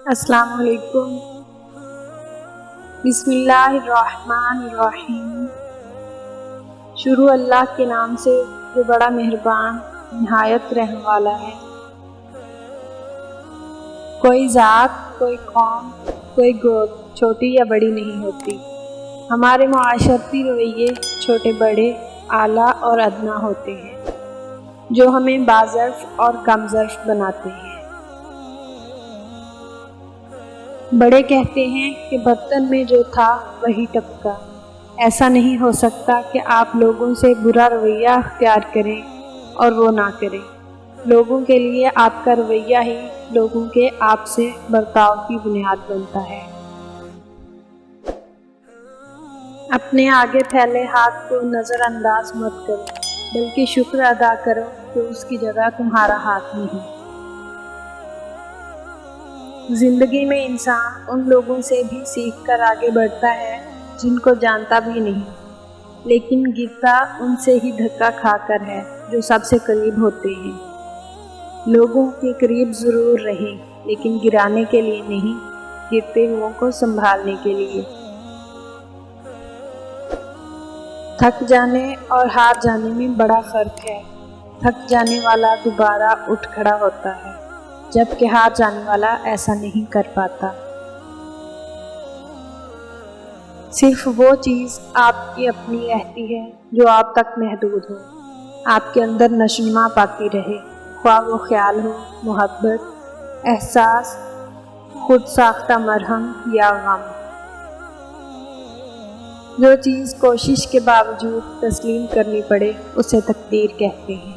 السلام علیکم۔ بسم اللہ الرحمن الرحیم۔ شروع اللہ کے نام سے جو بڑا مہربان نہایت رحم والا ہے۔ کوئی ذات، کوئی قوم، کوئی گروہ چھوٹی یا بڑی نہیں ہوتی۔ ہمارے معاشرتی رویے چھوٹے بڑے، اعلیٰ اور ادنیٰ ہوتے ہیں، جو ہمیں باظرف اور کم ظرف بناتے ہیں۔ بڑے کہتے ہیں کہ برتن میں جو تھا وہی ٹپکا۔ ایسا نہیں ہو سکتا کہ آپ لوگوں سے برا رویہ اختیار کریں اور وہ نہ کریں۔ لوگوں کے لیے آپ کا رویہ ہی لوگوں کے آپ سے برتاؤ کی بنیاد بنتا ہے۔ اپنے آگے پھیلے ہاتھ کو نظر انداز مت کرو، بلکہ شکر ادا کرو کہ اس کی جگہ تمہارا ہاتھ نہیں۔ زندگی میں انسان ان لوگوں سے بھی سیکھ کر آگے بڑھتا ہے جن کو جانتا بھی نہیں، لیکن گرتا ان سے ہی دھکا کھا کر ہے جو سب سے قریب ہوتے ہیں۔ لوگوں کے قریب ضرور رہیں، لیکن گرانے کے لیے نہیں، گرتے ہوں کو سنبھالنے کے لیے۔ تھک جانے اور ہار جانے میں بڑا فرق ہے۔ تھک جانے والا دوبارہ اٹھ کھڑا ہوتا ہے، جبکہ ہار جانے والا ایسا نہیں کر پاتا۔ صرف وہ چیز آپ کی اپنی رہتی ہے جو آپ تک محدود ہو، آپ کے اندر نشوونما پاتی رہے، خواہ وہ خیال ہو، محبت، احساس، خود ساختہ مرہم یا غم۔ جو چیز کوشش کے باوجود تسلیم کرنی پڑے اسے تقدیر کہتے ہیں۔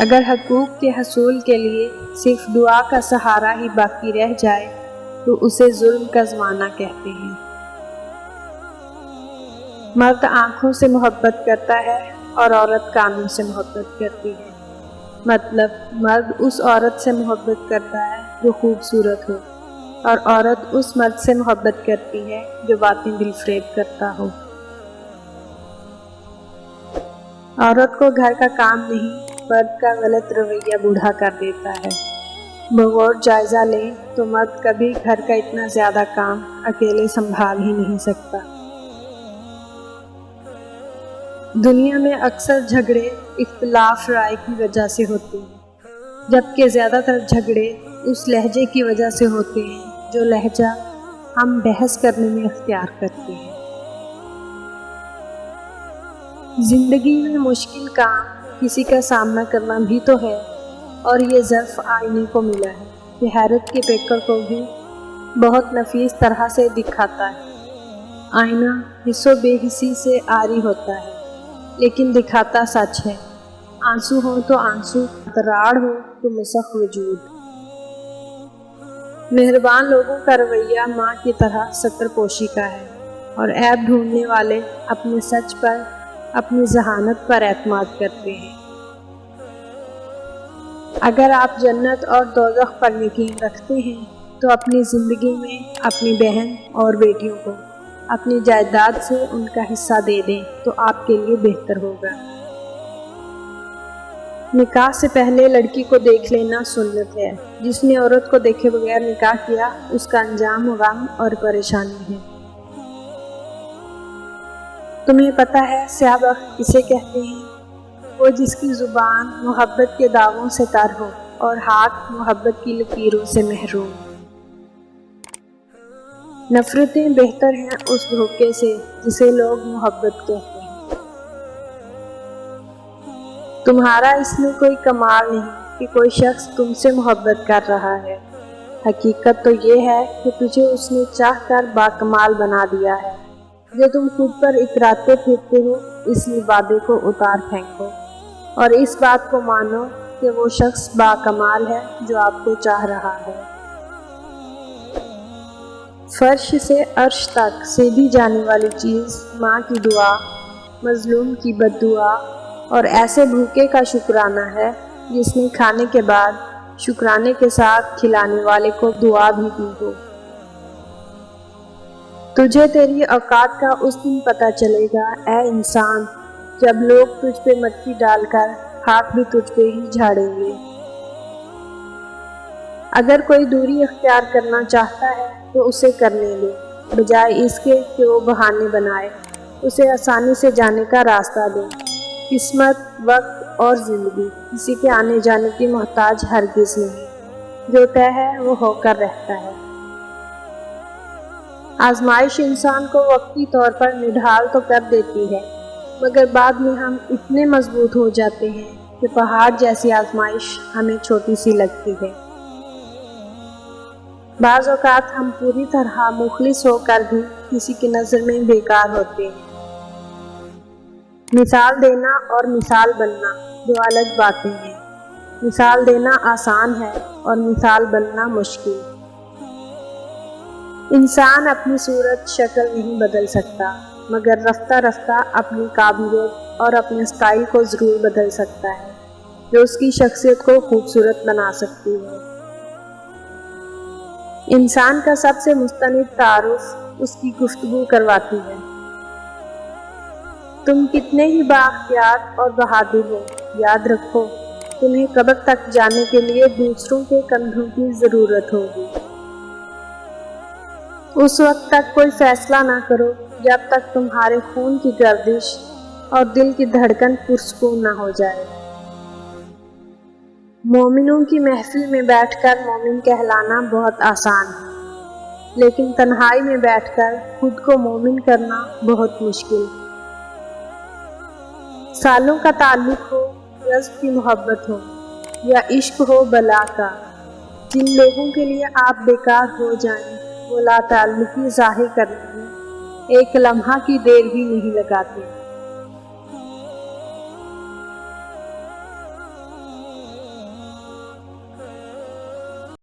اگر حقوق کے حصول کے لیے صرف دعا کا سہارا ہی باقی رہ جائے تو اسے ظلم کا زمانہ کہتے ہیں۔ مرد آنکھوں سے محبت کرتا ہے اور عورت کانوں سے محبت کرتی ہے۔ مطلب مرد اس عورت سے محبت کرتا ہے جو خوبصورت ہو، اور عورت اس مرد سے محبت کرتی ہے جو باطن دل فریب کرتا ہو۔ عورت کو گھر کا کام نہیں، مرد کا غلط رویہ بوڑھا کر دیتا ہے۔ بغور جائزہ لیں تو مرد کبھی گھر کا اتنا زیادہ کام اکیلے سنبھال ہی نہیں سکتا۔ دنیا میں اکثر جھگڑے اختلاف رائے کی وجہ سے ہوتے ہیں، جبکہ زیادہ تر جھگڑے اس لہجے کی وجہ سے ہوتے ہیں جو لہجہ ہم بحث کرنے میں اختیار کرتے ہیں۔ زندگی میں مشکل کام کسی کا سامنا کرنا بھی تو ہے، اور یہ ظرف آئینے کو ملا ہے کہ حیرت کے پیکر کو بھی بہت نفیس طرح سے دکھاتا ہے۔ آئینہ حس و بے حسی سے عاری ہوتا ہے، لیکن دکھاتا سچ ہے۔ آنسو ہو تو آنسو، دراڑ ہو تو مسخ وجود۔ مہربان لوگوں کا رویہ ماں کی طرح ستر پوشی کا ہے، اور عیب ڈھونڈنے والے اپنے سچ پر، اپنی ذہانت پر اعتماد کرتے ہیں۔ اگر آپ جنت اور دوزخ پر یقین رکھتے ہیں تو اپنی زندگی میں اپنی بہن اور بیٹیوں کو اپنی جائیداد سے ان کا حصہ دے دیں تو آپ کے لیے بہتر ہوگا۔ نکاح سے پہلے لڑکی کو دیکھ لینا سنت ہے۔ جس نے عورت کو دیکھے بغیر نکاح کیا اس کا انجام غم اور پریشانی ہے۔ تمہیں پتہ ہے سیاہ بخت کسے کہتے ہیں؟ وہ جس کی زبان محبت کے دعووں سے تر ہو اور ہاتھ محبت کی لکیروں سے محروم۔ نفرتیں بہتر ہیں اس دھوکے سے جسے لوگ محبت کہتے ہیں۔ تمہارا اس میں کوئی کمال نہیں کہ کوئی شخص تم سے محبت کر رہا ہے۔ حقیقت تو یہ ہے کہ تجھے اس نے چاہ کر باکمال بنا دیا ہے۔ جو تم خود پر اتراتے پھرتے ہو اس وعدے کو اتار پھینکو، اور اس بات کو مانو کہ وہ شخص باکمال ہے جو آپ کو چاہ رہا ہے۔ فرش سے عرش تک سیدھی جانے والی چیز ماں کی دعا، مظلوم کی بد دعا اور ایسے بھوکے کا شکرانہ ہے جس نے کھانے کے بعد شکرانے کے ساتھ کھلانے والے کو دعا بھی دی ہو۔ تجھے تیری اوقات کا اس دن پتہ چلے گا اے انسان جب لوگ تجھ پہ مٹی ڈال کر ہاتھ بھی تجھ پہ ہی جھاڑیں گے۔ اگر کوئی دوری اختیار کرنا چاہتا ہے تو اسے کرنے دے، بجائے اس کے کہ وہ بہانے بنائے۔ اسے آسانی سے جانے کا راستہ دے۔ قسمت، وقت اور زندگی کسی کے آنے جانے کی محتاج ہرگز نہیں، جو طے ہے وہ ہو کر رہتا ہے۔ آزمائش انسان کو وقتی طور پر نڈھال تو کر دیتی ہے، مگر بعد میں ہم اتنے مضبوط ہو جاتے ہیں کہ پہاڑ جیسی آزمائش ہمیں چھوٹی سی لگتی ہے۔ بعض اوقات ہم پوری طرح مخلص ہو کر بھی کسی کی نظر میں بیکار ہوتے ہیں۔ مثال دینا اور مثال بننا دو الگ باتیں ہیں۔ مثال دینا آسان ہے اور مثال بننا مشکل۔ انسان اپنی صورت شکل نہیں بدل سکتا، مگر رفتہ رفتہ اپنی قابلیت اور اپنے اسٹائل کو ضرور بدل سکتا ہے، جو اس کی شخصیت کو خوبصورت بنا سکتی ہے۔ انسان کا سب سے مستند تعارف اس کی گفتگو کرواتی ہے۔ تم کتنے ہی بااختیار اور بہادر ہو، یاد رکھو تمہیں قبر تک جانے کے لیے دوسروں کے کندھوں کی ضرورت ہوگی۔ اس وقت تک کوئی فیصلہ نہ کرو جب تک تمہارے خون کی گردش اور دل کی دھڑکن پرسکون نہ ہو جائے۔ مومنوں کی محفل میں بیٹھ کر مومن کہلانا بہت آسان ہے، لیکن تنہائی میں بیٹھ کر خود کو مومن کرنا بہت مشکل۔ سالوں کا تعلق ہو، جذب کی محبت ہو یا عشق ہو بلا کا، جن لوگوں کے لیے آپ بیکار ہو جائیں وہ لا تعلقی ظاہر کرنے میں ایک لمحہ کی دیر بھی نہیں لگاتے۔